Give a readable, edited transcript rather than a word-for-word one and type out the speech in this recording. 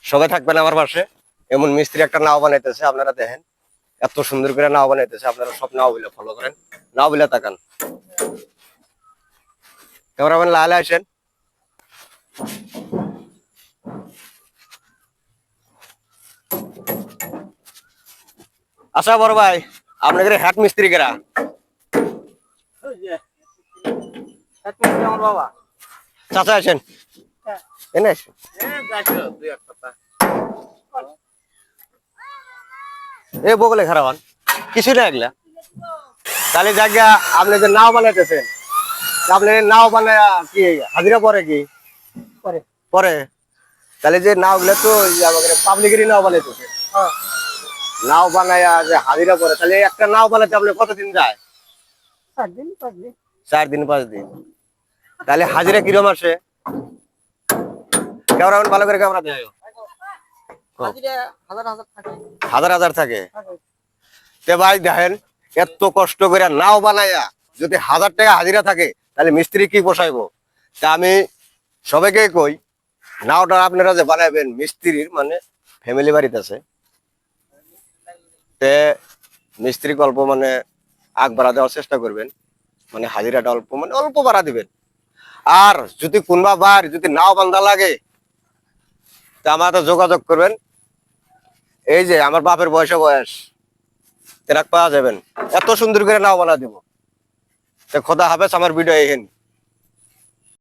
সবাই থাকবেন আমার পাশে। এমন মিস্ত্রি একটা নাও বানাইতেছে, আপনারা দেখেন এত সুন্দর করে নাও বানাইতেছে। আপনারা সব নাও বিলে ফলো করেন, নাও বিলে তাকান। ক্যামেরাম্যান লালে আসেন। আচ্ছা বড় ভাই, আপনাদের হ্যাট মিস্ত্রি কেরা? আমার বাবা। চাচা আসেন, এনে আসেন। এ বগলে খারাপ হন, কিছু না এগুলা। তাহলে জায়গা আপনি যে নাও বানাইতেছেন, আপনি নাও বানায় কি হাজিরা পরে কি পরে পরে? তাহলে যে নাও গুলা তো আমাদের পাবলিকেরই নাও বানাইতেছে। নাও বানায়া যে হাজিরা পরে, তাহলে একটা নাও বানাতে আপনি কতদিন যায়? 4 দিন 5 দিন। 4 দিন 5 দিন। তাহলে হাজিরা কিরম আসে? ক্যামেরা ভালো করে ক্যামেরা দেয়, হাজিরা হাজার হাজার থাকে। হাজার হাজার থাকে। তে ভাই দেখেন, এত কষ্ট করে নাও বানায়া যদি 1000 টাকা হাজিরা থাকে, তাহলে মিস্ত্রি কি পোষাইবো? তা আমি সবাইকে কই, নাওটা আপনারা যে বানাবেন মিস্ত্রির মানে ফ্যামিলি বাড়িতে আছে, তে মিস্ত্রি অল্প মানে আগ বাড়া দেওয়ার চেষ্টা করবেন, মানে হাজিরাটা অল্প মানে অল্প বাড়া দিবেন। আর যদি কোনবা বার যদি নাও বান্ধা লাগে, তা আমার তো যোগাযোগ করবেন। এই যে আমার বাপের বয়স এরাক পাওয়া যাবেন, এত সুন্দর করে নাও বানা দিব। খোদা হাফেজ, আমার ভিডিও এইখানে।